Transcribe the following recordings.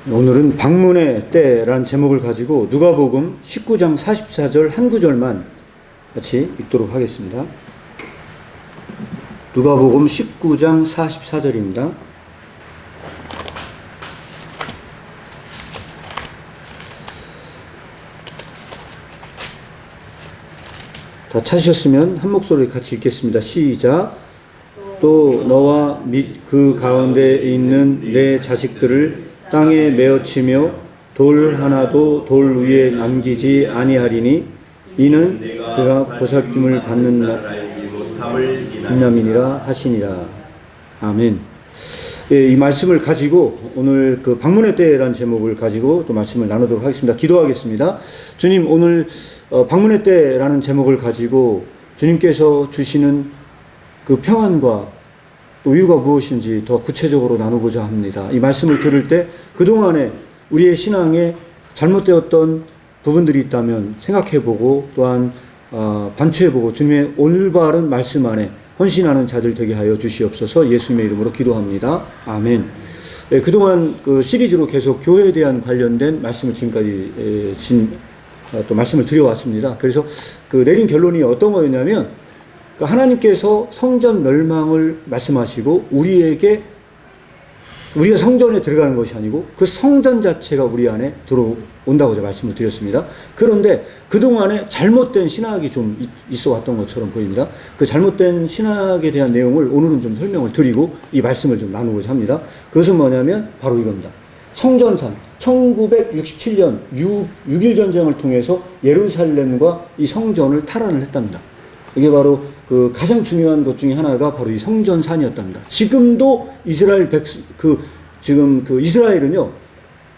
오늘은 방문의 때라는 제목을 가지고 누가복음 19장 44절 한 구절만 같이 읽도록 하겠습니다. 누가복음 19장 44절입니다. 다 찾으셨으면 한 목소리 같이 읽겠습니다. 시작. 또 너와 및 그 가운데 있는 내 자식들을 땅에 메어치며 돌 하나도 돌 위에 남기지 아니하리니 이는 그가 보살핌을 받는 남이니라 하시니라. 아멘. 예, 이 말씀을 가지고 오늘 그 방문의 때라는 제목을 가지고 또 말씀을 나누도록 하겠습니다. 기도하겠습니다. 주님, 오늘 방문의 때라는 제목을 가지고 주님께서 주시는 그 평안과 또 이유가 무엇인지 더 구체적으로 나누고자 합니다. 이 말씀을 들을 때 그동안에 우리의 신앙에 잘못되었던 부분들이 있다면 생각해보고 또한 반추해보고 주님의 올바른 말씀 안에 헌신하는 자들 되게 하여 주시옵소서. 예수님의 이름으로 기도합니다. 아멘. 네, 그동안 그 시리즈로 계속 교회에 대한 관련된 말씀을 지금까지 또 말씀을 드려왔습니다. 그래서 그 내린 결론이 어떤 거였냐면 하나님께서 성전 멸망을 말씀하시고 우리가 성전에 들어가는 것이 아니고 그 성전 자체가 우리 안에 들어온다고 제가 말씀을 드렸습니다. 그런데 그동안에 잘못된 신학이 좀 있어 왔던 것처럼 보입니다. 그 잘못된 신학에 대한 내용을 오늘은 좀 설명을 드리고 이 말씀을 좀 나누고자 합니다. 그것은 뭐냐면 바로 이겁니다. 성전산 1967년 6.1 전쟁을 통해서 예루살렘과 이 성전을 탈환을 했답니다. 이게 바로 그 가장 중요한 것 중에 하나가 바로 이 성전산이었답니다. 지금도 이스라엘은요,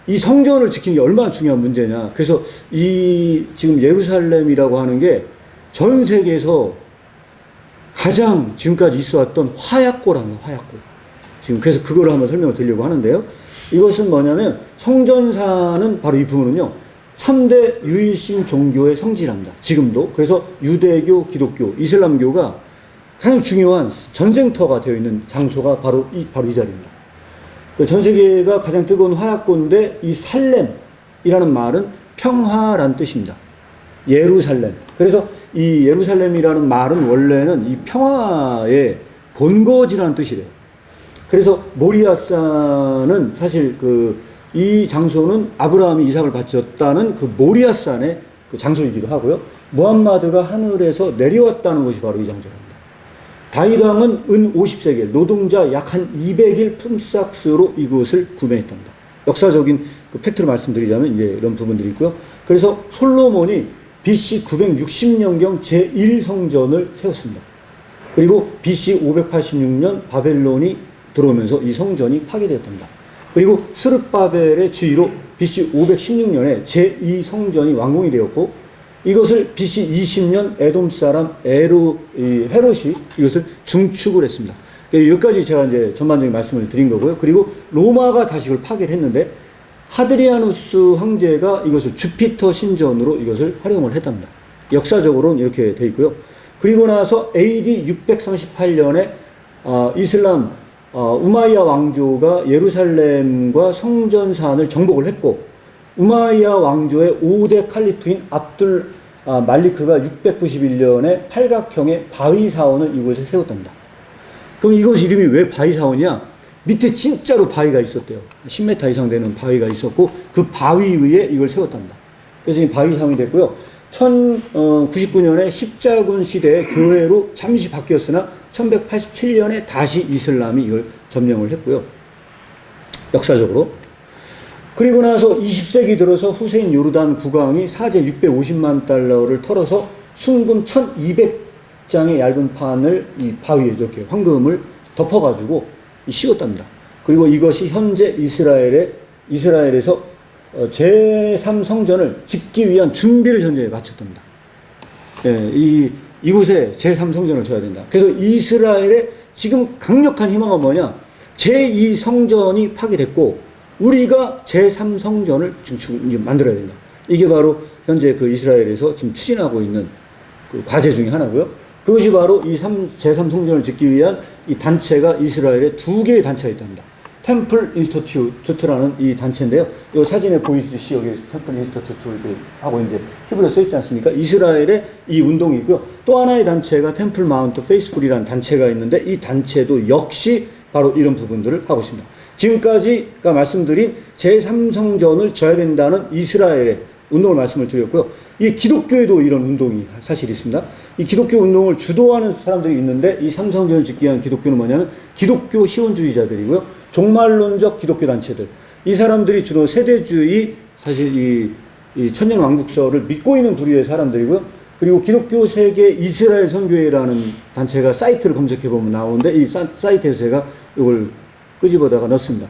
이 성전을 지키는 게 얼마나 중요한 문제냐. 그래서 지금 예루살렘이라고 하는 게 전 세계에서 가장 지금까지 있어 왔던 화약고랍니다. 화약고. 지금 그래서 그거를 한번 설명을 드리려고 하는데요. 이것은 뭐냐면 성전산은 바로 이 부분은요, 3대 유일신 종교의 성지랍니다. 지금도. 그래서 유대교, 기독교, 이슬람교가 가장 중요한 전쟁터가 되어 있는 장소가 바로 이 자리입니다. 전 세계가 가장 뜨거운 화약고인데 이 살렘이라는 말은 평화란 뜻입니다. 예루살렘. 그래서 이 예루살렘이라는 말은 원래는 이 평화의 본거지라는 뜻이래요. 그래서 모리아산은 사실 이 장소는 아브라함이 이삭을 바쳤다는 그 모리아산의 그 장소이기도 하고요. 무함마드가 하늘에서 내려왔다는 것이 바로 이 장소입니다. 다윗 왕은 은 50세겔, 노동자 약 한 200일 품삯으로 이곳을 구매했답니다. 역사적인 그 팩트를 말씀드리자면 이제 이런 부분들이 있고요. 그래서 솔로몬이 BC 960년경 제1성전을 세웠습니다. 그리고 BC 586년 바벨론이 들어오면서 이 성전이 파괴되었답니다. 그리고 스룹바벨의 지휘로 BC 516년에 제2성전이 완공이 되었고 이것을 BC 20년 에돔 사람 헤롯이 이것을 중축을 했습니다. 여기까지 제가 이제 전반적인 말씀을 드린 거고요. 그리고 로마가 다시 이걸 파괴를 했는데 하드리아누스 황제가 이것을 주피터 신전으로 이것을 활용을 했답니다. 역사적으로는 이렇게 돼 있고요. 그리고 나서 AD 638년에 이슬람 우마이야 왕조가 예루살렘과 성전산을 정복을 했고 우마이야 왕조의 5대 칼리프인 압둘 말리크가 691년에 팔각형의 바위사원을 이곳에 세웠답니다. 그럼 이곳 이름이 왜 바위사원이야? 밑에 진짜로 바위가 있었대요. 10m 이상 되는 바위가 있었고 그 바위 위에 이걸 세웠답니다. 그래서 이 바위사원이 됐고요. 1099년에 십자군 시대의 교회로 잠시 바뀌었으나 1187년에 다시 이슬람이 이걸 점령을 했고요. 역사적으로. 그리고 나서 20세기 들어서 후세인 요르단 국왕이 사제 650만 달러를 털어서 순금 1200장의 얇은 판을 이 바위에 이렇게 황금을 덮어가지고 씌웠답니다. 그리고 이것이 현재 이스라엘에서 제3성전을 짓기 위한 준비를 현재 마쳤답니다. 예, 이곳에 제3성전을 줘야 된다. 그래서 이스라엘의 지금 강력한 희망은 뭐냐? 제2성전이 파괴됐고 우리가 제3성전을 만들어야 된다. 이게 바로 현재 그 이스라엘에서 지금 추진하고 있는 그 과제 중에 하나고요. 그것이 바로 이 제3성전을 짓기 위한 이 단체가 이스라엘에 두 개의 단체가 있답니다. 템플 인스티튜트라는 이 단체인데요. 이 사진에 보이듯이 여기 템플 인스티튜트 하고 이제 히브리어 써 있지 않습니까? 이스라엘의 이 운동이 있고요. 또 하나의 단체가 템플 마운트 페이스풀이라는 단체가 있는데 이 단체도 역시 바로 이런 부분들을 하고 있습니다. 지금까지가 말씀드린 제3성전을 져야 된다는 이스라엘의 운동을 말씀을 드렸고요. 이 기독교에도 이런 운동이 사실 있습니다. 이 기독교 운동을 주도하는 사람들이 있는데 이 삼성전을 짓기 위한 기독교는 뭐냐면 기독교 시온주의자들이고요. 종말론적 기독교 단체들. 이 사람들이 주로 세대주의 사실 이 천년왕국설을 믿고 있는 부류의 사람들이고요. 그리고 기독교 세계 이스라엘 선교회라는 단체가 사이트를 검색해보면 나오는데 이 사이트에서 제가 이걸 끄집어다가 넣습니다.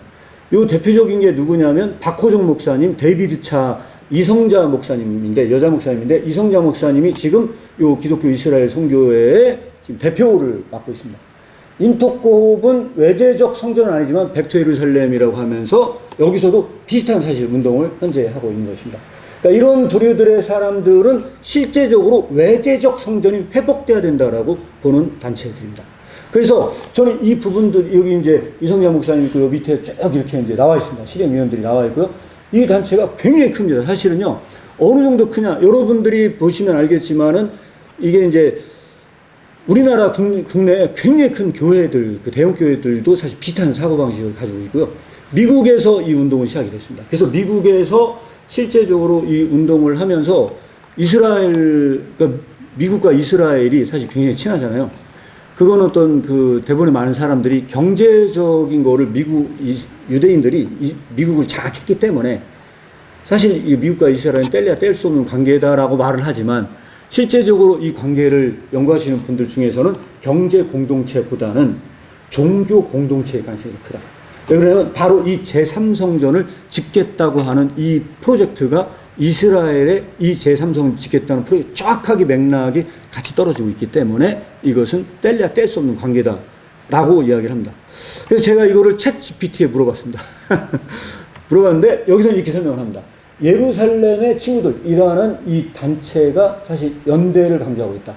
요 대표적인 게 누구냐면 박호정 목사님, 데이비드 차 이성자 목사님인데, 여자 목사님인데, 이성자 목사님이 지금 요 기독교 이스라엘 선교회의 지금 대표를 맡고 있습니다. 인터콥은 외제적 성전은 아니지만 백투 예루살렘이라고 하면서 여기서도 비슷한 사실 운동을 현재 하고 있는 것입니다. 그러니까 이런 부류들의 사람들은 실제적으로 외제적 성전이 회복돼야 된다라고 보는 단체들입니다. 그래서 저는 이 부분들, 여기 이제 이성자 목사님 그 밑에 쭉 이렇게 이제 나와 있습니다. 실행위원들이 나와 있고요. 이 단체가 굉장히 큽니다. 사실은요, 어느 정도 크냐. 여러분들이 보시면 알겠지만은 이게 이제 우리나라 국내에 굉장히 큰 교회들, 그 대형 교회들도 사실 비슷한 사고방식을 가지고 있고요. 미국에서 이 운동은 시작이 됐습니다. 그래서 미국에서 실제적으로 이 운동을 하면서 이스라엘, 그러니까 미국과 이스라엘이 사실 굉장히 친하잖아요. 그건 어떤 그 대부분의 많은 사람들이 경제적인 거를 유대인들이 미국을 장악했기 때문에 사실 미국과 이스라엘은 뗄래야 뗄 수 없는 관계다라고 말을 하지만 실제적으로 이 관계를 연구하시는 분들 중에서는 경제 공동체보다는 종교 공동체의 가능성이 크다. 왜 그러냐면 바로 이 제3성전을 짓겠다고 하는 이 프로젝트가 이스라엘의 이 제3성전을 짓겠다는 프로젝트 정확하게 맥락이 같이 떨어지고 있기 때문에 이것은 뗄래야 뗄 수 없는 관계다라고 이야기를 합니다. 그래서 제가 이거를 챗 GPT에 물어봤습니다. 물어봤는데 여기서 이렇게 설명을 합니다. 예루살렘의 친구들이라는 이 단체가 사실 연대를 강조하고 있다.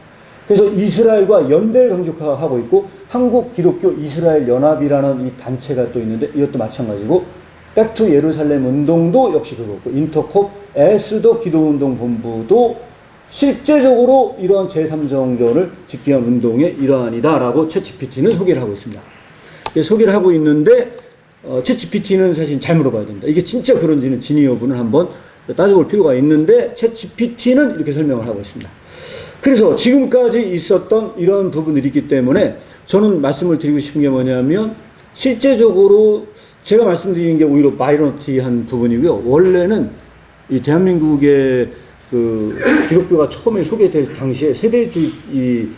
그래서 이스라엘과 연대를 강조하고 있고 한국 기독교 이스라엘 연합이라는 이 단체가 또 있는데 이것도 마찬가지고 백투 예루살렘 운동도 역시 그렇고 인터콥 에스더 기도운동 본부도 실제적으로 이러한 제3성전을 짓기 위한 운동의 일환이다라고 챗GPT는 소개를 하고 있습니다. 소개를 하고 있는데 챗GPT는 사실 잘 물어봐야 됩니다. 이게 진짜 그런지는 진위 여부는 한번 따져볼 필요가 있는데 챗GPT는 이렇게 설명을 하고 있습니다. 그래서 지금까지 있었던 이런 부분들이 있기 때문에 저는 말씀을 드리고 싶은 게 뭐냐면 실제적으로 제가 말씀드리는 게 오히려 마이너리티한 부분이고요. 원래는 이 대한민국의 그 기독교가 처음에 소개될 당시에 세대주의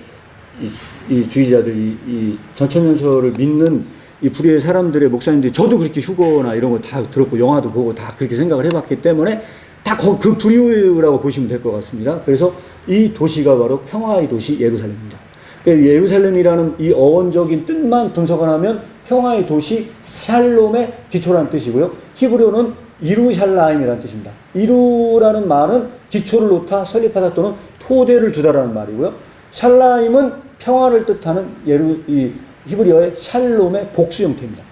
이 주의자들 이 전천연설을 믿는 이 부류의 사람들의 목사님들이 저도 그렇게 휴거나 이런 거 다 들었고 영화도 보고 다 그렇게 생각을 해봤기 때문에 다 그 부류라고 보시면 될 것 같습니다. 그래서 이 도시가 바로 평화의 도시 예루살렘입니다. 그러니까 예루살렘이라는 이 어원적인 뜻만 분석을 하면 평화의 도시 샬롬의 기초라는 뜻이고요. 히브리어는 이루샬라임이라는 뜻입니다. 이루라는 말은 기초를 놓다, 설립하다 또는 토대를 두다라는 말이고요. 샬라임은 평화를 뜻하는 이 히브리어의 샬롬의 복수 형태입니다.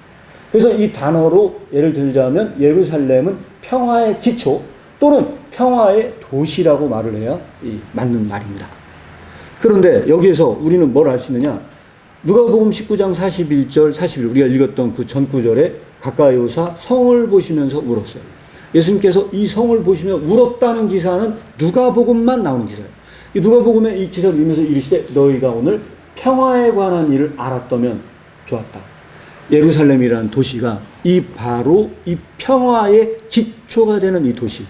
그래서 이 단어로 예를 들자면 예루살렘은 평화의 기초 또는 평화의 도시라고 말을 해야 맞는 말입니다. 그런데 여기에서 우리는 뭘 알 수 있느냐? 누가복음 19장 41절, 41 우리가 읽었던 그 전 구절에 가까이 오사 성을 보시면서 울었어요. 예수님께서 이 성을 보시며 울었다는 기사는 누가복음만 나오는 기사예요. 누가복음에 이 기사를 읽으면서 이르시되 너희가 오늘 평화에 관한 일을 알았다면 좋았다. 예루살렘이라는 도시가 바로 이 평화의 기초가 되는 이 도시.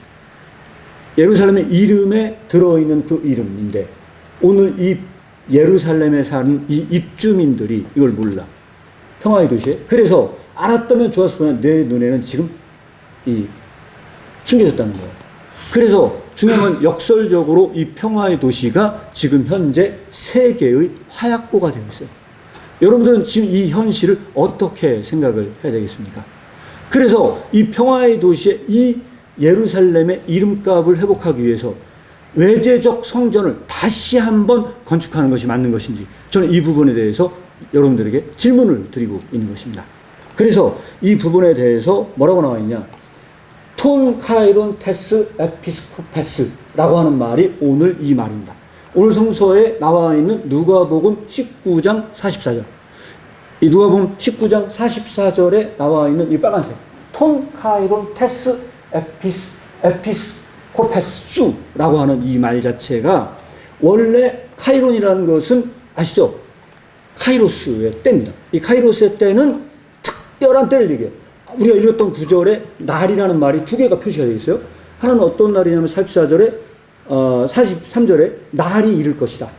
예루살렘의 이름에 들어있는 그 이름인데 오늘 이 예루살렘에 사는 이 입주민들이 이걸 몰라. 평화의 도시에. 그래서 알았다면 좋았을 뿐 내 눈에는 지금 숨겨졌다는 거예요. 그래서 중요한 건 역설적으로 이 평화의 도시가 지금 현재 세계의 화약고가 되어 있어요. 여러분들은 지금 이 현실을 어떻게 생각을 해야 되겠습니까? 그래서 이 평화의 도시의 이 예루살렘의 이름값을 회복하기 위해서 외제적 성전을 다시 한번 건축하는 것이 맞는 것인지 저는 이 부분에 대해서 여러분들에게 질문을 드리고 있는 것입니다. 그래서 이 부분에 대해서 뭐라고 나와 있냐? 톤 카이론 테스 에피스코페스라고 하는 말이 오늘 이 말입니다. 오늘 성서에 나와 있는 누가복음 19장 44절. 이 누가복음 19장 44절에 나와 있는 이 빨간색 톤 카이론 테스 에피스코페스라고 하는 이 말 자체가 원래 카이론이라는 것은 아시죠? 카이로스의 때입니다. 이 카이로스의 때는 특별한 때를 얘기해요. 우리가 읽었던 구절에 날이라는 말이 두 개가 표시가 되어 있어요. 하나는 어떤 날이냐면 44절에 43절에 날이 이를 것이다.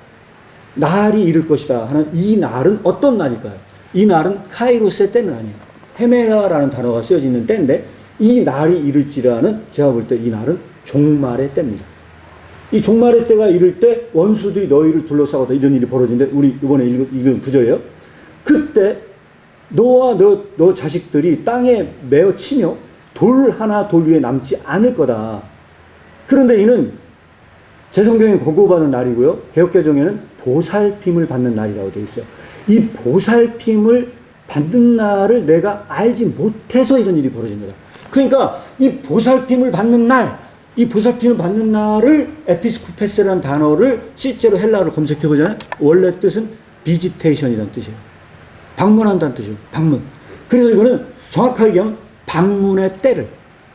날이 이를 것이다 하는 이 날은 어떤 날일까요? 이 날은 카이로스의 때는 아니에요. 헤메라라는 단어가 쓰여져 있는 때인데 이 날이 이를지라는 제가 볼 때 이 날은 종말의 때입니다. 이 종말의 때가 이를 때 원수들이 너희를 둘러싸고 이런 일이 벌어지는데 우리 이번에 읽은 구절이에요. 그때 너와 너 자식들이 땅에 메어 치며 돌 하나 돌 위에 남지 않을 거다. 그런데 이는 제 성경에 권고받은 날이고요. 개역개정에는 보살핌을 받는 날이라고 되어 있어요. 이 보살핌을 받는 날을 내가 알지 못해서 이런 일이 벌어진 거다. 그러니까 이 보살핌을 받는 날, 이 보살핌을 받는 날을 에피스코페스라는 단어를 실제로 헬라어를 검색해보자면 원래 뜻은 비지테이션이라는 뜻이에요. 방문한다는 뜻이에요. 방문. 그래서 이거는 정확하게 얘기하면 방문의 때를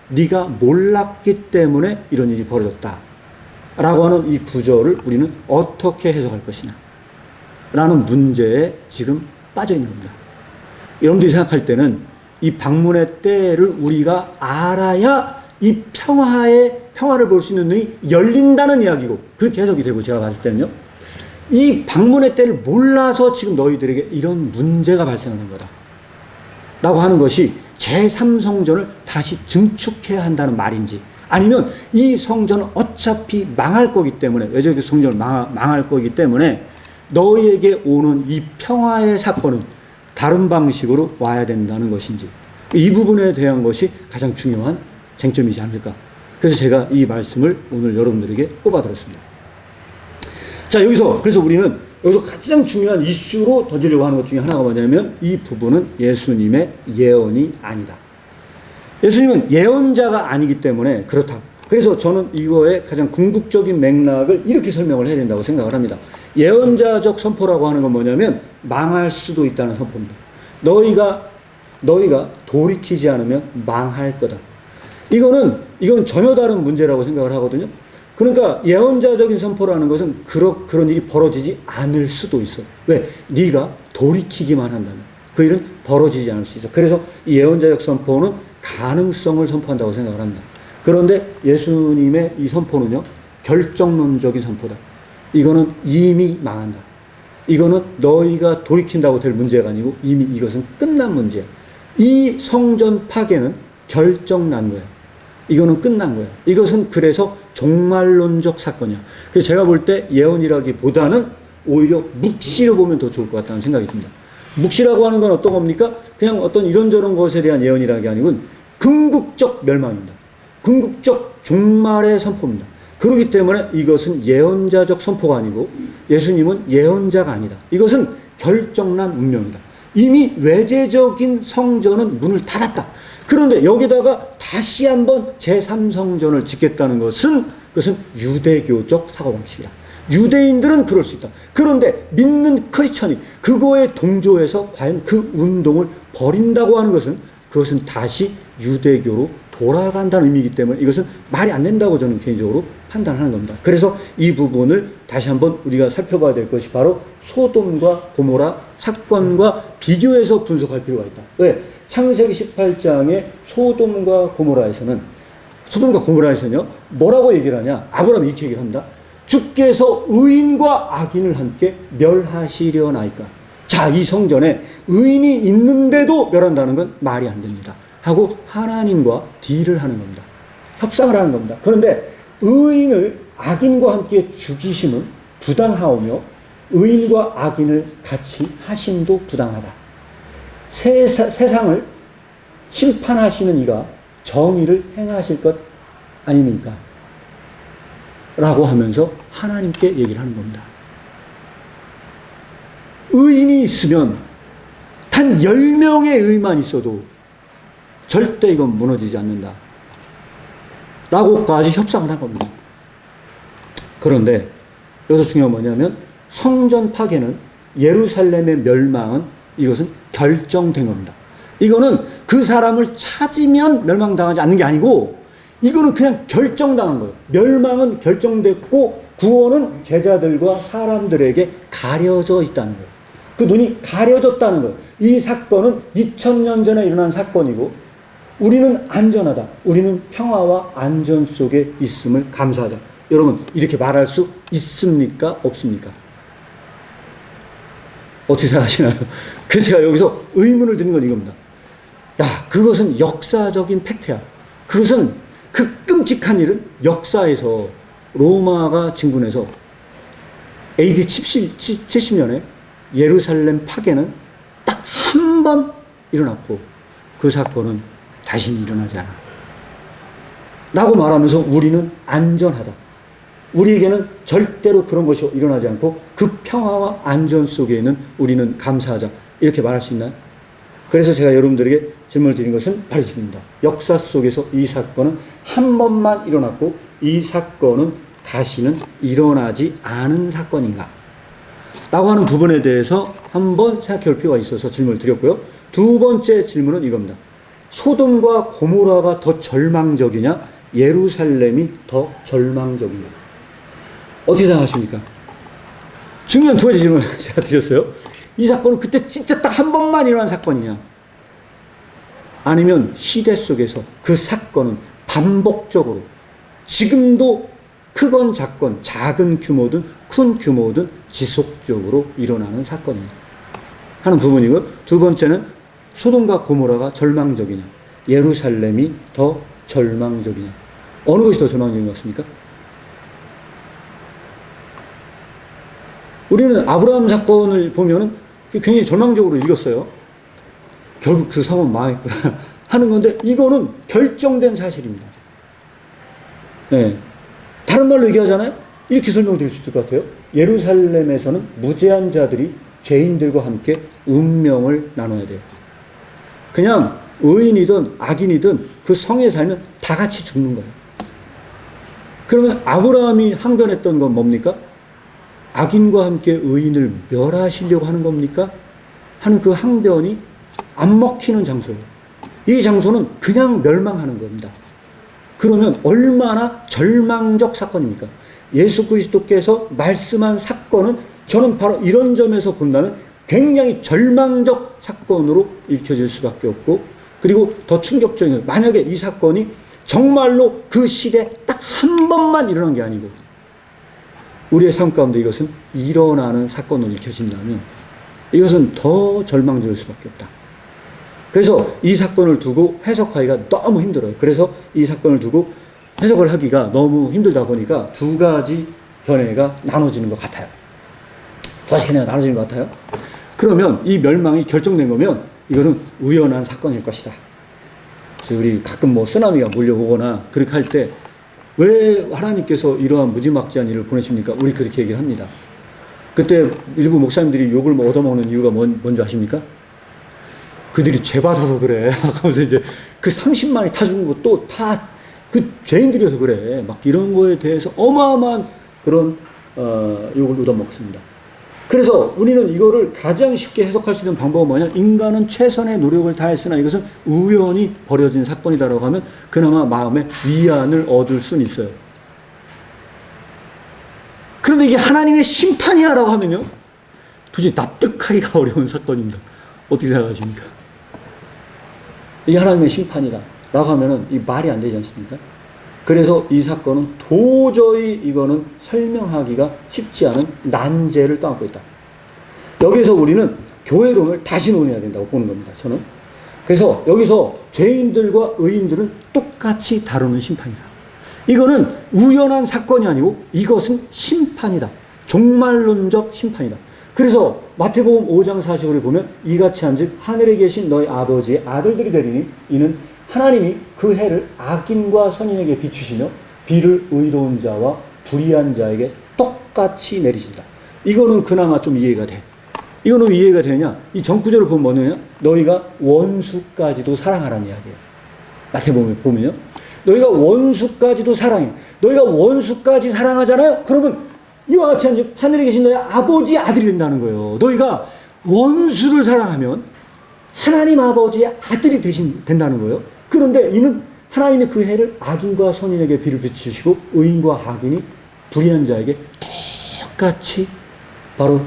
네가 몰랐기 때문에 이런 일이 벌어졌다 라고 하는 이 구절을 우리는 어떻게 해석할 것이냐 라는 문제에 지금 빠져 있는 겁니다. 여러분들이 생각할 때는 이 방문의 때를 우리가 알아야 이 평화를 볼 수 있는 눈이 열린다는 이야기고 그렇게 해석이 되고 제가 봤을 때는요. 이 방문의 때를 몰라서 지금 너희들에게 이런 문제가 발생하는 거다 라고 하는 것이 제3성전을 다시 증축해야 한다는 말인지 아니면 이 성전은 어차피 망할 거기 때문에 외적의 성전을 망할 거기 때문에 너희에게 오는 이 평화의 사건은 다른 방식으로 와야 된다는 것인지 이 부분에 대한 것이 가장 중요한 쟁점이지 않을까. 그래서 제가 이 말씀을 오늘 여러분들에게 뽑아드렸습니다. 자, 그래서 우리는 여기서 가장 중요한 이슈로 던지려고 하는 것 중에 하나가 뭐냐면 이 부분은 예수님의 예언이 아니다. 예수님은 예언자가 아니기 때문에 그렇다. 그래서 저는 이거의 가장 궁극적인 맥락을 이렇게 설명을 해야 된다고 생각을 합니다. 예언자적 선포라고 하는 건 뭐냐면 망할 수도 있다는 선포입니다. 너희가 돌이키지 않으면 망할 거다. 이건 전혀 다른 문제라고 생각을 하거든요. 그러니까 예언자적인 선포라는 것은 그런 일이 벌어지지 않을 수도 있어. 왜? 네가 돌이키기만 한다면 그 일은 벌어지지 않을 수 있어. 그래서 이 예언자적 선포는 가능성을 선포한다고 생각을 합니다. 그런데 예수님의 이 선포는요, 결정론적인 선포다. 이거는 이미 망한다. 이거는 너희가 돌이킨다고 될 문제가 아니고 이미 이것은 끝난 문제야. 이 성전 파괴는 결정난 거야. 이거는 끝난 거야. 이것은 그래서 종말론적 사건이야. 그래서 제가 볼 때 예언이라기보다는 오히려 묵시로 보면 더 좋을 것 같다는 생각이 듭니다. 묵시라고 하는 건 어떤 겁니까? 그냥 어떤 이런저런 것에 대한 예언이라는 게 아니고 궁극적 멸망입니다. 궁극적 종말의 선포입니다. 그렇기 때문에 이것은 예언자적 선포가 아니고 예수님은 예언자가 아니다. 이것은 결정난 운명이다. 이미 외제적인 성전은 문을 닫았다. 그런데 여기다가 다시 한번 제3성전을 짓겠다는 것은 그것은 유대교적 사고방식이다. 유대인들은 그럴 수 있다. 그런데 믿는 크리스천이 그거에 동조해서 과연 그 운동을 벌인다고 하는 것은 그것은 다시 유대교로 돌아간다는 의미이기 때문에 이것은 말이 안 된다고 저는 개인적으로 판단하는 겁니다. 그래서 이 부분을 다시 한번 우리가 살펴봐야 될 것이 바로 소돔과 고모라 사건과 비교해서 분석할 필요가 있다. 왜? 창세기 18장의 소돔과 고모라에서는요 뭐라고 얘기를 하냐? 아브라함이 이렇게 얘기를 합니다. 주께서 의인과 악인을 함께 멸하시려나이까. 자, 이 성전에 의인이 있는데도 멸한다는 건 말이 안 됩니다. 하고 하나님과 딜을 하는 겁니다. 협상을 하는 겁니다. 그런데 의인을 악인과 함께 죽이심은 부당하오며 의인과 악인을 같이 하심도 부당하다. 세상을 심판하시는 이가 정의를 행하실 것 아닙니까? 라고 하면서 하나님께 얘기를 하는 겁니다. 의인이 있으면 단 10명의 의만 있어도 절대 이건 무너지지 않는다. 라고까지 협상을 한 겁니다. 그런데 여기서 중요한 뭐냐면 성전 파괴는 예루살렘의 멸망은 이것은 결정된 겁니다. 이거는 그 사람을 찾으면 멸망당하지 않는 게 아니고 이거는 그냥 결정당한 거예요. 멸망은 결정됐고 구원은 제자들과 사람들에게 가려져 있다는 거예요. 그 눈이 가려졌다는 거예요. 이 사건은 2000년 전에 일어난 사건이고 우리는 안전하다. 우리는 평화와 안전 속에 있음을 감사하자. 여러분 이렇게 말할 수 있습니까? 없습니까? 어떻게 생각하시나요? 그래서 제가 여기서 의문을 드는 건 이겁니다. 야, 그것은 역사적인 팩트야. 그것은 그 끔찍한 일은 역사에서 로마가 진군해서 AD 70년에 예루살렘 파괴는 딱 한 번 일어났고 그 사건은 다시는 일어나지 않아. 라고 말하면서 우리는 안전하다. 우리에게는 절대로 그런 것이 일어나지 않고 그 평화와 안전 속에 있는 우리는 감사하자. 이렇게 말할 수 있나요? 그래서 제가 여러분들에게 질문을 드린 것은 바로 이겁니다. 역사 속에서 이 사건은 한 번만 일어났고 이 사건은 다시는 일어나지 않은 사건인가? 라고 하는 부분에 대해서 한번 생각해 볼 필요가 있어서 질문을 드렸고요. 두 번째 질문은 이겁니다. 소돔과 고모라가 더 절망적이냐? 예루살렘이 더 절망적이냐? 어떻게 생각하십니까? 중요한 두 가지 질문을 제가 드렸어요. 이 사건은 그때 진짜 딱 한 번만 일어난 사건이냐? 아니면 시대 속에서 그 사건은 반복적으로 지금도 크건 작건, 작은 규모든 큰 규모든 지속적으로 일어나는 사건이냐 하는 부분이고, 두 번째는 소돔과 고모라가 절망적이냐, 예루살렘이 더 절망적이냐, 어느 것이 더 절망적인 것 같습니까? 우리는 아브라함 사건을 보면은 굉장히 절망적으로 읽었어요. 결국 그 성은 망했구나 하는 건데, 이거는 결정된 사실입니다. 네. 다른 말로 얘기하잖아요? 이렇게 설명드릴 수 있을 것 같아요. 예루살렘에서는 무죄한 자들이 죄인들과 함께 운명을 나눠야 돼요. 그냥 의인이든 악인이든 그 성에 살면 다 같이 죽는 거예요. 그러면 아브라함이 항변했던 건 뭡니까? 악인과 함께 의인을 멸하시려고 하는 겁니까? 하는 그 항변이 안 먹히는 장소예요. 이 장소는 그냥 멸망하는 겁니다. 그러면 얼마나 절망적 사건입니까? 예수 그리스도께서 말씀한 사건은 저는 바로 이런 점에서 본다면 굉장히 절망적 사건으로 읽혀질 수밖에 없고, 그리고 더 충격적인 건 만약에 이 사건이 정말로 그 시대에 딱 한 번만 일어난 게 아니고 우리의 삶 가운데 이것은 일어나는 사건으로 읽혀진다면 이것은 더 절망적일 수밖에 없다. 그래서 이 사건을 두고 해석하기가 너무 힘들어요. 그래서 이 사건을 두고 해석을 하기가 너무 힘들다 보니까 두 가지 견해가 나눠지는 것 같아요. 두 가지 견해가 나눠지는 것 같아요. 그러면 이 멸망이 결정된 거면 이거는 우연한 사건일 것이다. 그래서 우리 가끔 뭐 쓰나미가 몰려오거나 그렇게 할 때 왜 하나님께서 이러한 무지막지한 일을 보내십니까? 우리 그렇게 얘기를 합니다. 그때 일부 목사님들이 욕을 얻어먹는 이유가 뭔지 아십니까? 그들이 죄 받아서 그래. 하면서 이제 그 30만이 타 죽은 것도 다 그 죄인들이어서 그래. 막 이런 거에 대해서 어마어마한 그런 욕을 얻어먹습니다. 그래서 우리는 이거를 가장 쉽게 해석할 수 있는 방법은 뭐냐? 인간은 최선의 노력을 다했으나 이것은 우연히 벌어진 사건이다라고 하면 그나마 마음에 위안을 얻을 수는 있어요. 그런데 이게 하나님의 심판이야라고 하면요, 도저히 납득하기가 어려운 사건입니다. 어떻게 생각하십니까? 이게 하나님의 심판이다 라고 하면은 이 말이 안 되지 않습니까? 그래서 이 사건은 도저히 이거는 설명하기가 쉽지 않은 난제를 떠안고 있다. 여기서 우리는 교회론을 다시 논해야 된다고 보는 겁니다. 저는. 그래서 여기서 죄인들과 의인들은 똑같이 다루는 심판이다. 이거는 우연한 사건이 아니고 이것은 심판이다. 종말론적 심판이다. 그래서 마태복음 5장 40절을 보면 이같이 한즉 하늘에 계신 너희 아버지의 아들들이 되리니 이는 하나님이 그 해를 악인과 선인에게 비추시며 비를 의로운 자와 불의한 자에게 똑같이 내리신다. 이거는 그나마 좀 이해가 돼. 이거는 왜 이해가 되냐? 이 전구절을 보면 뭐냐면 너희가 원수까지도 사랑하라는 이야기예요. 마태복음에 보면요. 너희가 원수까지도 사랑해. 너희가 원수까지 사랑하잖아요? 그러면 이와 같이 하늘에 계신 너희 아버지 아들이 된다는 거예요. 너희가 원수를 사랑하면 하나님 아버지의 아들이 된다는 거예요. 그런데 이는 하나님의 그 해를 악인과 선인에게 비를 비추시고 의인과 악인이 불의한 자에게 똑같이 바로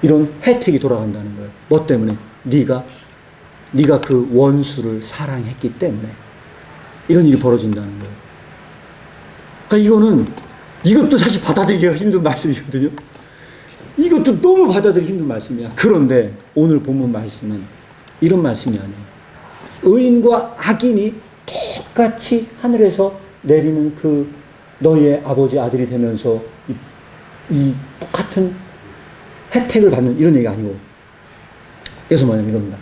이런 혜택이 돌아간다는 거예요. 뭐 때문에? 네가 그 원수를 사랑했기 때문에 이런 일이 벌어진다는 거예요. 그러니까 이것도 사실 받아들이기가 힘든 말씀이거든요. 이것도 너무 받아들이기 힘든 말씀이야. 그런데 오늘 본문 말씀은 이런 말씀이 아니에요. 의인과 악인이 똑같이 하늘에서 내리는 그 너희의 아버지 아들이 되면서 이 똑같은 혜택을 받는 이런 얘기가 아니고, 그래서 뭐냐면 이겁니다.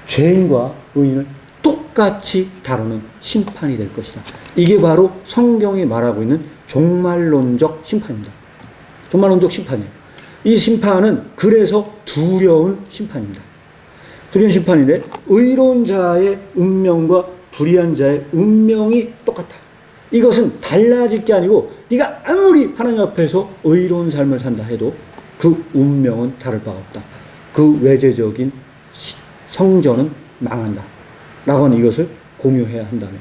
죄인과 의인을 똑같이 다루는 심판이 될 것이다. 이게 바로 성경이 말하고 있는 종말론적 심판입니다. 종말론적 심판이에요. 이 심판은 그래서 두려운 심판입니다. 두려운 심판인데 의로운 자의 운명과 불의한 자의 운명이 똑같다. 이것은 달라질 게 아니고 네가 아무리 하나님 앞에서 의로운 삶을 산다 해도 그 운명은 다를 바가 없다. 그 외재적인 성전은 망한다. 라고 하는 이것을 공유해야 한다면,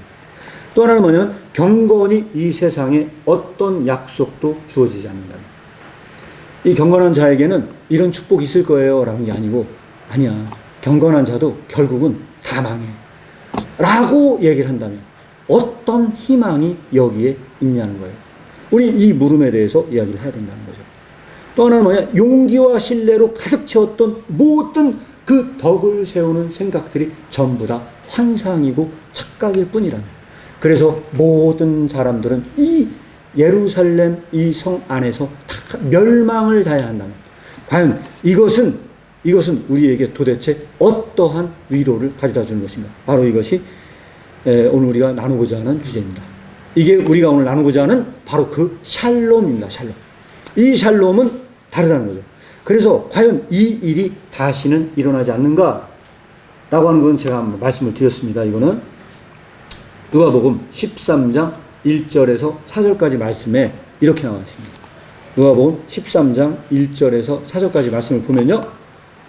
또 하나는 뭐냐면 경건이 이 세상에 어떤 약속도 주어지지 않는다면, 이 경건한 자에게는 이런 축복이 있을 거예요 라는 게 아니고, 아니야, 경건한 자도 결국은 다 망해 라고 얘기를 한다면 어떤 희망이 여기에 있냐는 거예요. 우리 이 물음에 대해서 이야기를 해야 된다는 거죠. 또 하나는 뭐냐, 용기와 신뢰로 가득 채웠던 모든 그 덕을 세우는 생각들이 전부 다 환상이고 착각일 뿐이라는. 그래서 모든 사람들은 이 예루살렘 이 성 안에서 다 멸망을 당해야 한다면, 과연 이것은 우리에게 도대체 어떠한 위로를 가져다 주는 것인가? 바로 이것이 오늘 우리가 나누고자 하는 주제입니다. 이게 우리가 오늘 나누고자 하는 바로 그 샬롬입니다. 샬롬. 이 샬롬은 다르다는 거죠. 그래서 과연 이 일이 다시는 일어나지 않는가? 라고 하는 건 제가 한번 말씀을 드렸습니다. 이거는 누가복음 13장 1절에서 4절까지 말씀에 이렇게 나와 있습니다. 누가복음 13장 1절에서 4절까지 말씀을 보면요,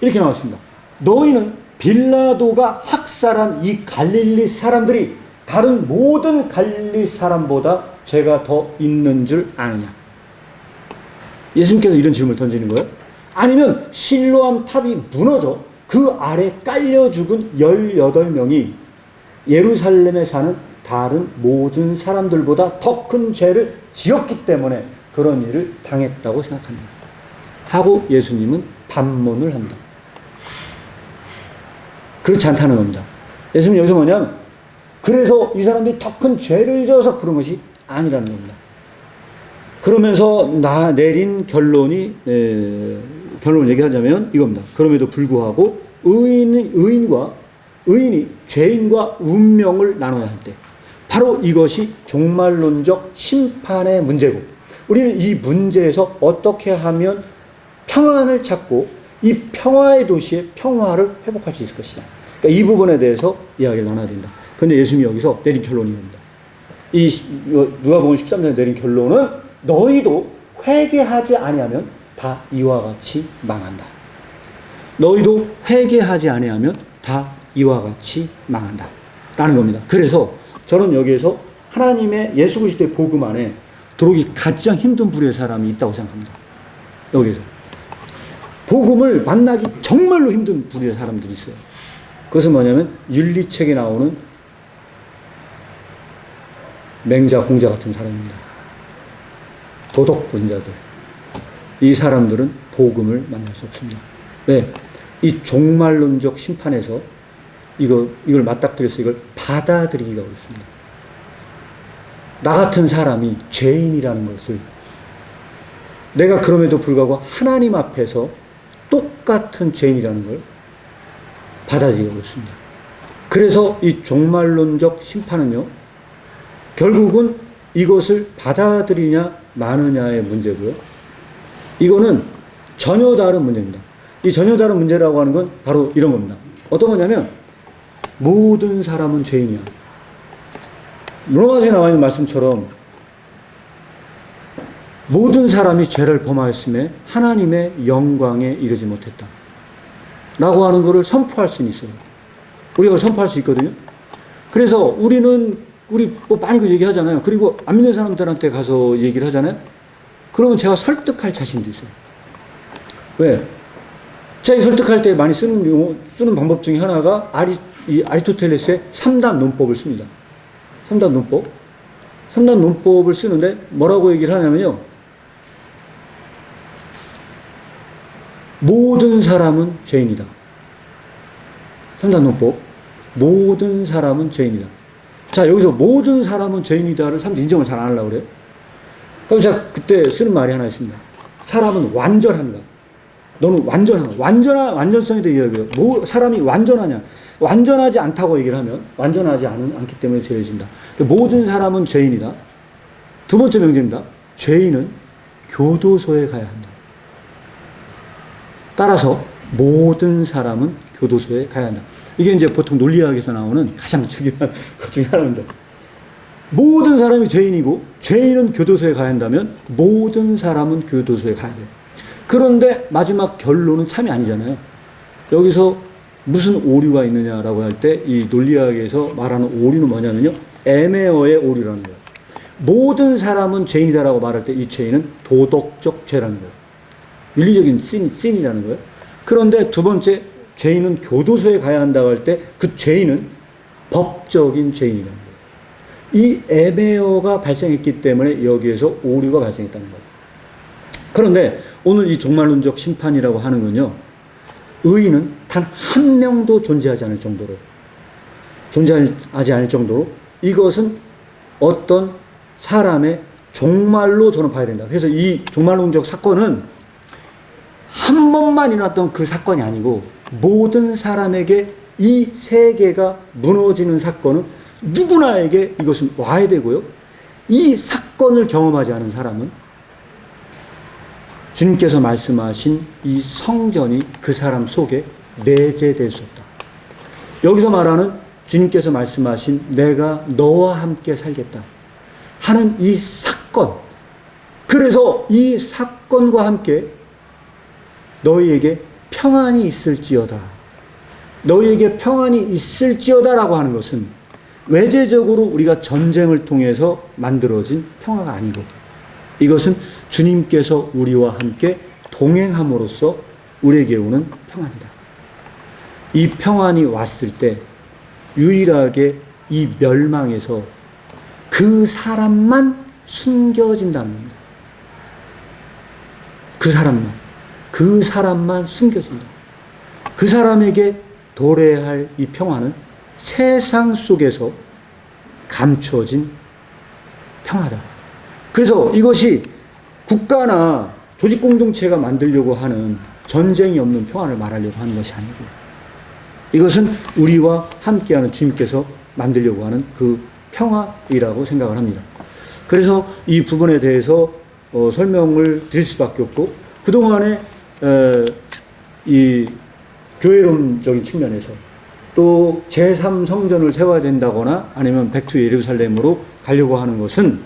이렇게 나와 있습니다. 너희는 빌라도가 학살한 이 갈릴리 사람들이 다른 모든 갈릴리 사람보다 죄가 더 있는 줄 아느냐? 예수님께서 이런 질문을 던지는 거예요. 아니면 실로암 탑이 무너져 그 아래 깔려 죽은 18명이 예루살렘에 사는 다른 모든 사람들보다 더 큰 죄를 지었기 때문에 그런 일을 당했다고 생각합니다. 하고 예수님은 반문을 합니다. 그렇지 않다는 겁니다. 예수님 여기서 뭐냐면, 그래서 이 사람들이 더 큰 죄를 지어서 그런 것이 아니라는 겁니다. 그러면서 내린 결론을 얘기하자면 이겁니다. 그럼에도 불구하고 의인이 죄인과 운명을 나눠야 할 때, 바로 이것이 종말론적 심판의 문제고, 우리는 이 문제에서 어떻게 하면 평안을 찾고 이 평화의 도시의 평화를 회복할 수 있을 것이냐. 그러니까 이 부분에 대해서 이야기를 나눠야 된다. 그런데 예수님이 여기서 내린 결론이 이겁니다. 이 누가복음 13장에 내린 결론은 너희도 회개하지 아니하면 다 이와 같이 망한다. 너희도 회개하지 아니하면 다 이와 같이 망한다. 라는 겁니다. 그래서 저는 여기에서 하나님의 예수 그리스도의 복음 안에 들어오기 가장 힘든 부류의 사람이 있다고 생각합니다. 여기서. 복음을 만나기 정말로 힘든 부류의 사람들이 있어요. 그것은 뭐냐면 윤리책에 나오는 맹자, 공자 같은 사람입니다. 도덕분자들. 이 사람들은 복음을 만날 수 없습니다. 왜? 이 종말론적 심판에서 이걸 맞닥뜨려서 이걸 받아들이기가 어렵습니다. 나 같은 사람이 죄인이라는 것을, 내가 그럼에도 불구하고 하나님 앞에서 똑같은 죄인이라는 걸 받아들이기가 어렵습니다. 그래서 이 종말론적 심판은요, 결국은 이것을 받아들이냐 마느냐의 문제고요. 이거는 전혀 다른 문제입니다. 이 전혀 다른 문제라고 하는 건 바로 이런 겁니다. 어떤 거냐면 모든 사람은 죄인이야. 로마서에 나와 있는 말씀처럼 모든 사람이 죄를 범하였음에 하나님의 영광에 이르지 못했다 라고 하는 것을 선포할 수는 있어요. 우리가 선포할 수 있거든요. 그래서 우리 뭐 많이 그 얘기하잖아요. 그리고 안 믿는 사람들한테 가서 얘기를 하잖아요. 그러면 제가 설득할 자신도 있어요. 왜? 제가 설득할 때 많이 쓰는 방법 중에 하나가 아리스토텔레스의 3단 논법을 씁니다. 3단 논법. 3단 논법을 쓰는데 뭐라고 얘기를 하냐면요. 모든 사람은 죄인이다. 3단 논법. 모든 사람은 죄인이다. 자, 여기서 모든 사람은 죄인이다를 사람들이 인정을 잘 안 하려고 그래요. 그럼 제가 그때 쓰는 말이 하나 있습니다. 사람은 완전한다. 너는 완전한, 완전성에 대해 이야기해요. 사람이 완전하냐. 완전하지 않다고 얘기를 하면, 완전하지 않기 때문에 죄를 진다. 모든 사람은 죄인이다. 두 번째 명제입니다. 죄인은 교도소에 가야 한다. 따라서 모든 사람은 교도소에 가야 한다. 이게 이제 보통 논리학에서 나오는 가장 중요한 것 중에 하나입니다. 모든 사람이 죄인이고 죄인은 교도소에 가야 한다면 모든 사람은 교도소에 가야 돼요. 그런데 마지막 결론은 참이 아니잖아요. 여기서 무슨 오류가 있느냐라고 할 때 이 논리학에서 말하는 오류는 뭐냐면요. 애매어의 오류라는 거예요. 모든 사람은 죄인이다라고 말할 때 이 죄인은 도덕적 죄라는 거예요. 윤리적인 씬이라는 거예요. 그런데 두 번째, 죄인은 교도소에 가야 한다고 할 때 그 죄인은 법적인 죄인이라는 거예요. 이 애매어가 발생했기 때문에 여기에서 오류가 발생했다는 거예요. 그런데 오늘 이 종말론적 심판이라고 하는 건요. 의인은 단 한 명도 존재하지 않을 정도로 이것은 어떤 사람의 종말로 저는 봐야 된다. 그래서 이 종말론적 사건은 한 번만 일어났던 그 사건이 아니고 모든 사람에게 이 세계가 무너지는 사건은 누구나에게 이것은 와야 되고요. 이 사건을 경험하지 않은 사람은 주님께서 말씀하신 이 성전이 그 사람 속에 내재될 수 없다. 여기서 말하는 주님께서 말씀하신 내가 너와 함께 살겠다 하는 이 사건, 그래서 이 사건과 함께 너희에게 평안이 있을지어다. 너희에게 평안이 있을지어다라고 하는 것은 외재적으로 우리가 전쟁을 통해서 만들어진 평화가 아니고 이것은 주님께서 우리와 함께 동행함으로써 우리에게 오는 평안이다. 이 평안이 왔을 때 유일하게 이 멸망에서 그 사람만 숨겨진다는 겁니다. 그 사람만 숨겨진다. 그 사람에게 도래할 이 평화는 세상 속에서 감추어진 평화다. 그래서 이것이 국가나 조직공동체가 만들려고 하는 전쟁이 없는 평화를 말하려고 하는 것이 아니고 이것은 우리와 함께하는 주님께서 만들려고 하는 그 평화이라고 생각을 합니다. 그래서 이 부분에 대해서 설명을 드릴 수밖에 없고 그동안에 이 교회론적인 측면에서 또 제3성전을 세워야 된다거나 아니면 백투 예루살렘으로 가려고 하는 것은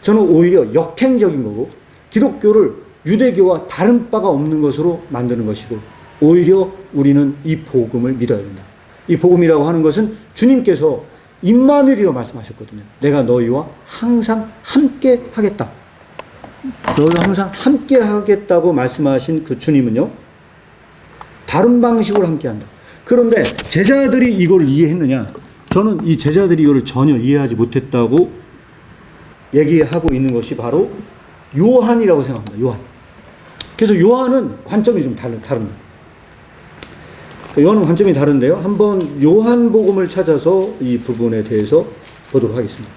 저는 오히려 역행적인 거고 기독교를 유대교와 다른 바가 없는 것으로 만드는 것이고 오히려 우리는 이 복음을 믿어야 된다. 이 복음이라고 하는 것은 주님께서 임마누엘이라고 말씀하셨거든요. 내가 너희와 항상 함께 하겠다. 너희와 항상 함께 하겠다고 말씀하신 그 주님은요. 다른 방식으로 함께 한다. 그런데 제자들이 이걸 이해했느냐? 저는 이 제자들이 이걸 전혀 이해하지 못했다고 얘기하고 있는 것이 바로 요한이라고 생각합니다. 요한. 그래서 요한은 관점이 좀 다릅니다. 요한은 관점이 다른데요. 한번 요한복음을 찾아서 이 부분에 대해서 보도록 하겠습니다.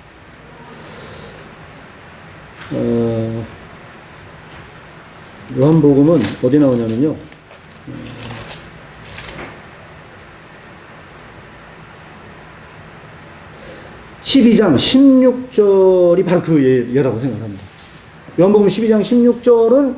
요한복음은 어디 나오냐면요. 12장 16절이 바로 그 예라고 생각합니다. 요한복음 12장 16절은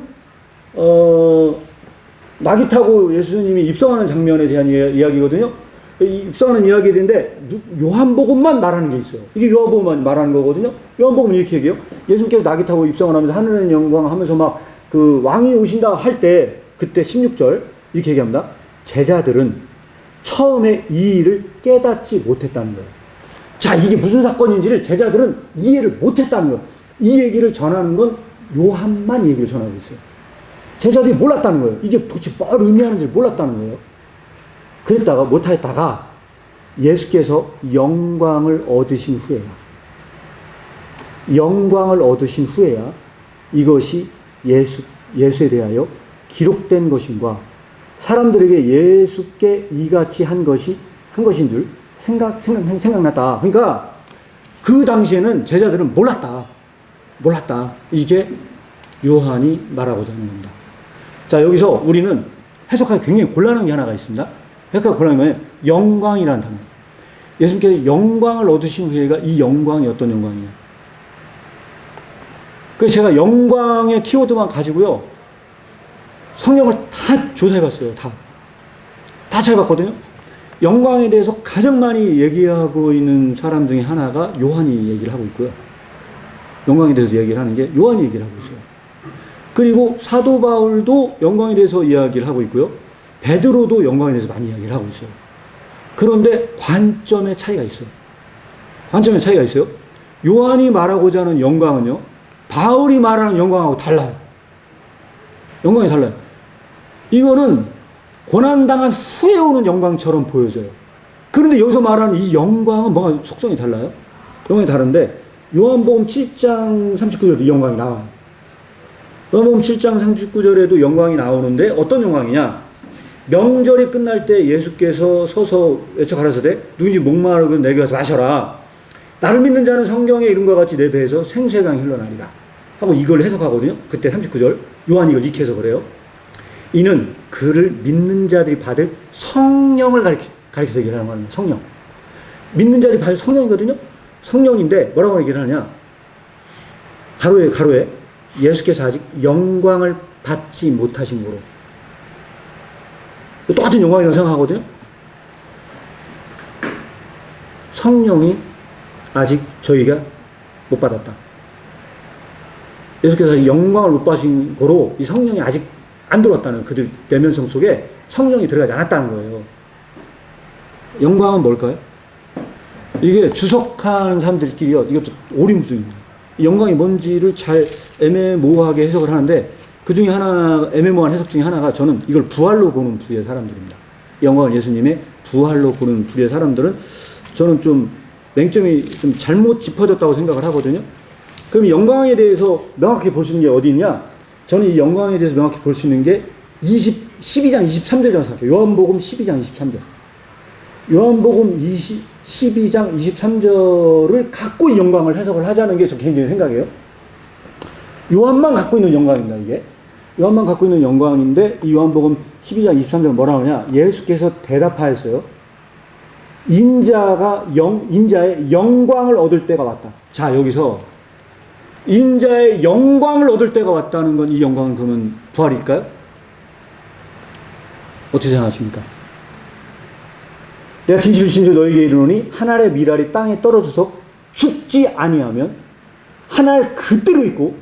나귀 타고 예수님이 입성하는 장면에 대한 이야기거든요. 입성하는 이야기인데 요한복음만 말하는 게 있어요. 이게 요한복음만 말하는 거거든요. 요한복음은 이렇게 얘기해요. 예수님께서 나귀 타고 입성을 하면서 하늘의 영광 하면서 막 그 왕이 오신다 할 때 그때 16절 이렇게 얘기합니다. 제자들은 처음에 이 일을 깨닫지 못했다는 거예요. 자, 이게 무슨 사건인지를 제자들은 이해를 못했다는 거예요. 이 얘기를 전하는 건 요한만 얘기를 전하고 있어요. 제자들이 몰랐다는 거예요. 이게 도대체 뭘 의미하는지 몰랐다는 거예요. 그랬다가 못하였다가 예수께서 영광을 얻으신 후에야 이것이 예수에 대하여 기록된 것인가 사람들에게 예수께 이같이 한 것인 줄 생각났다. 그러니까 그 당시에는 제자들은 몰랐다. 이게 요한이 말하고자 하는 겁니다. 자, 여기서 우리는 해석하기 굉장히 곤란한 게 하나가 있습니다. 해석하기 곤란한 건 영광이라는 단어. 예수님께서 영광을 얻으신 후에가 이 영광이 어떤 영광이냐. 그래서 제가 영광의 키워드만 가지고요. 성경을 다 조사해봤어요. 다 찾아봤거든요. 영광에 대해서 가장 많이 얘기하고 있는 사람 중에 하나가 요한이 얘기를 하고 있고요. 영광에 대해서 얘기를 하는 게 요한이 얘기를 하고 있어요. 그리고 사도 바울도 영광에 대해서 이야기를 하고 있고요. 베드로도 영광에 대해서 많이 이야기를 하고 있어요. 그런데 관점의 차이가 있어요. 요한이 말하고자 하는 영광은요, 바울이 말하는 영광하고 달라요. 영광이 달라요. 이거는 고난당한 후에 오는 영광처럼 보여져요. 그런데 여기서 말하는 이 영광은 뭔가 속성이 달라요. 영광이 다른데 요한복음 7장 39절에도 이 영광이 나와요. 요한복음 7장 39절에도 영광이 나오는데 어떤 영광이냐? 명절이 끝날 때 예수께서 서서 외쳐 가라사대 누구든지 목마르거든 내게 와서 마셔라. 나를 믿는 자는 성경의 이름과 같이 내 배에서 생수의 강이 흘러나리라. 하고 이걸 해석하거든요. 그때 39절 요한이 이걸 이렇게 해석을 해요. 이는 그를 믿는 자들이 받을 성령을 가리켜서 얘기를 하는 거예요. 성령. 믿는 자들이 받을 성령이거든요. 성령인데 뭐라고 얘기를 하냐? 가로에 예수께서 아직 영광을 받지 못하신 거로. 똑같은 영광이라고 생각하거든요. 성령이 아직 저희가 못 받았다. 예수께서 아직 영광을 못 받으신 거로 이 성령이 아직 안 들어왔다는 그들 내면성 속에 성령이 들어가지 않았다는 거예요. 영광은 뭘까요? 이게 주석하는 사람들끼리요, 이것도 오리무중입니다. 영광이 뭔지를 잘 애매모호하게 해석을 하는데 그 중에 하나, 애매모호한 해석 중에 하나가 저는 이걸 부활로 보는 부류의 사람들입니다. 영광을 예수님의 부활로 보는 부류의 사람들은 저는 좀 맹점이 좀 잘못 짚어졌다고 생각을 하거든요. 그럼 영광에 대해서 명확히 볼 수 있는 게 어디 있냐? 저는 이 영광에 대해서 명확히 볼 수 있는 게 12장 23절이라고 생각해요. 요한복음 12장 23절. 요한복음 12장 23절을 갖고 이 영광을 해석을 하자는 게 저 개인적인 생각이에요. 요한만 갖고 있는 영광입니다, 이게. 요한만 갖고 있는 영광인데, 이 요한복음 12장 23절은 뭐라고 하냐? 예수께서 대답하였어요. 인자의 영광을 얻을 때가 왔다. 자, 여기서 인자의 영광을 얻을 때가 왔다는 건 이 영광은 그러면 부활일까요? 어떻게 생각하십니까? 내가 진실로 너희에게 이르노니 한 알의 밀알이 땅에 떨어져서 죽지 아니하면 한 알 그대로 있고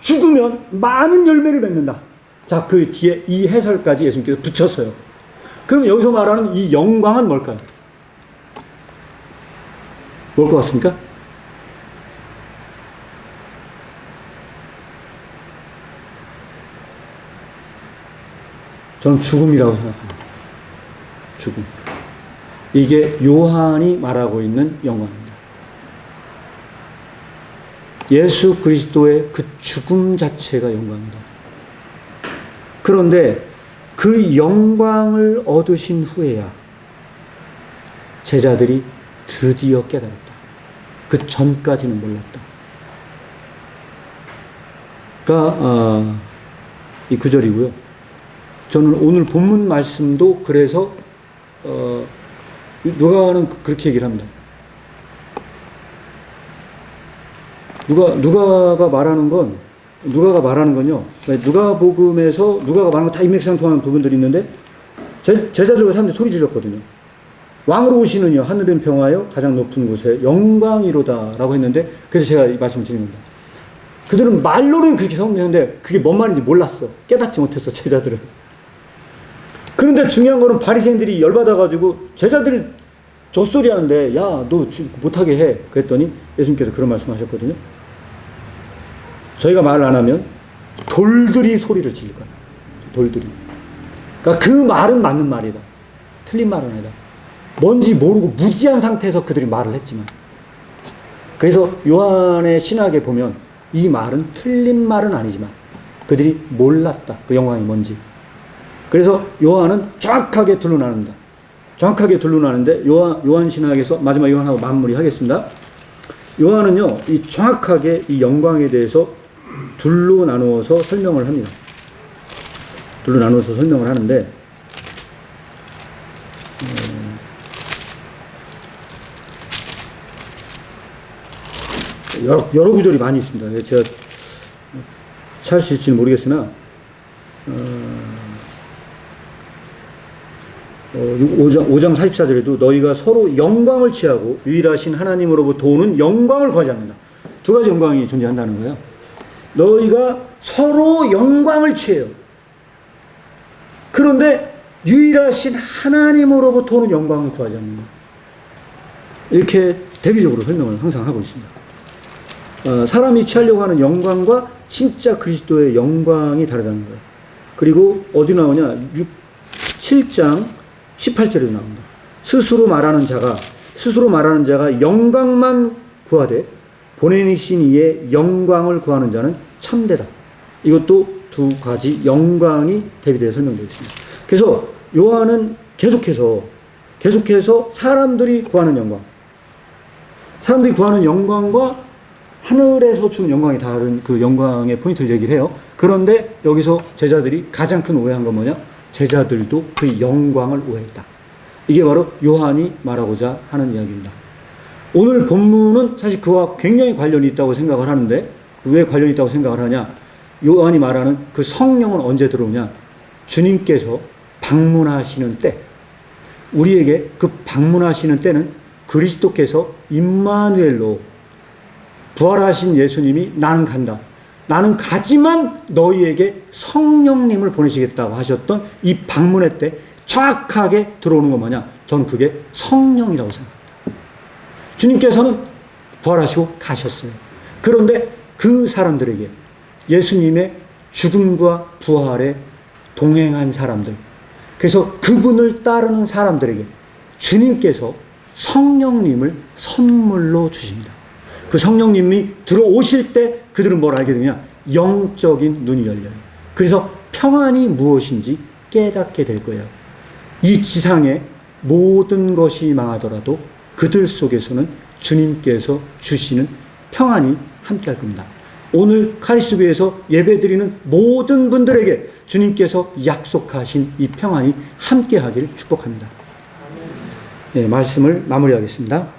죽으면 많은 열매를 맺는다. 자, 그 뒤에 이 해설까지 예수님께서 붙였어요. 그럼 여기서 말하는 이 영광은 뭘까요? 뭘 것 같습니까? 저는 죽음이라고 생각합니다. 죽음. 이게 요한이 말하고 있는 영광입니다. 예수 그리스도의 그 죽음 자체가 영광이다. 그런데 그 영광을 얻으신 후에야 제자들이 드디어 깨달았다. 그 전까지는 몰랐다. 그러니까 이 구절이고요. 저는 오늘 본문 말씀도 그래서 누가는 그렇게 얘기를 합니다. 누가가 말하는 건 누가가 말하는 건요. 누가복음에서 누가가 말하는 거 다 인맥상통하는 부분들이 있는데 제자들과 사람들이 소리 질렀거든요. 왕으로 오시는요 하늘은 평화요 가장 높은 곳에 영광이로다라고 했는데 그래서 제가 이 말씀을 드리는 겁니다. 그들은 말로는 그렇게 설명했는데 그게 뭔 말인지 몰랐어. 깨닫지 못했어 제자들은. 그런데 중요한 거는 바리새인들이 열받아가지고 제자들이 젖소리 하는데 야 너 못하게 해 그랬더니 예수님께서 그런 말씀하셨거든요. 저희가 말을 안 하면 돌들이 소리를 지를 거다. 돌들이. 그러니까 그 말은 맞는 말이다. 틀린 말은 아니다. 뭔지 모르고 무지한 상태에서 그들이 말을 했지만. 그래서 요한의 신학에 보면 이 말은 틀린 말은 아니지만 그들이 몰랐다. 그 영광이 뭔지. 그래서 요한은 정확하게 둘러나눕니다. 정확하게 둘러나는데 요한 신학에서 마지막 요한하고 마무리하겠습니다. 요한은요, 이 정확하게 이 영광에 대해서 둘로 나누어서 설명을 합니다. 둘로 나누어서 설명을 하는데, 여러 구절이 많이 있습니다. 제가 찾을 수 있을지는 모르겠으나, 5장 44절에도 너희가 서로 영광을 취하고 유일하신 하나님으로부터 오는 영광을 구하지 않는다. 두 가지 영광이 존재한다는 거예요. 너희가 서로 영광을 취해요. 그런데 유일하신 하나님으로부터 오는 영광을 구하지 않는다. 이렇게 대비적으로 설명을 항상 하고 있습니다. 사람이 취하려고 하는 영광과 진짜 그리스도의 영광이 다르다는 거예요. 그리고 어디 나오냐? 7장 18절에도 나옵니다. 스스로 말하는 자가 영광만 구하되 보내신 이의 영광을 구하는 자는 참되다. 이것도 두 가지 영광이 대비되어 설명되어 있습니다. 그래서 요한은 계속해서 사람들이 구하는 영광과 하늘에서 주는 영광이 다른 그 영광의 포인트를 얘기를 해요. 그런데 여기서 제자들이 가장 큰 오해한 건 뭐냐? 제자들도 그 영광을 오해했다. 이게 바로 요한이 말하고자 하는 이야기입니다. 오늘 본문은 사실 그와 굉장히 관련이 있다고 생각을 하는데 왜 관련이 있다고 생각을 하냐? 요한이 말하는 그 성령은 언제 들어오냐? 주님께서 방문하시는 때, 우리에게 그 방문하시는 때는 그리스도께서 임마누엘로 부활하신 예수님이 나는 간다. 나는 가지만 너희에게 성령님을 보내시겠다고 하셨던 이 방문회 때 정확하게 들어오는 건 뭐냐? 저는 그게 성령이라고 생각합니다. 주님께서는 부활하시고 가셨어요. 그런데 그 사람들에게 예수님의 죽음과 부활에 동행한 사람들, 그래서 그분을 따르는 사람들에게 주님께서 성령님을 선물로 주십니다. 그 성령님이 들어오실 때 그들은 뭘 알게 되냐? 영적인 눈이 열려요. 그래서 평안이 무엇인지 깨닫게 될 거예요. 이 지상의 모든 것이 망하더라도 그들 속에서는 주님께서 주시는 평안이 함께 할 겁니다. 오늘 카리스교회에서 예배드리는 모든 분들에게 주님께서 약속하신 이 평안이 함께 하기를 축복합니다. 네, 말씀을 마무리하겠습니다.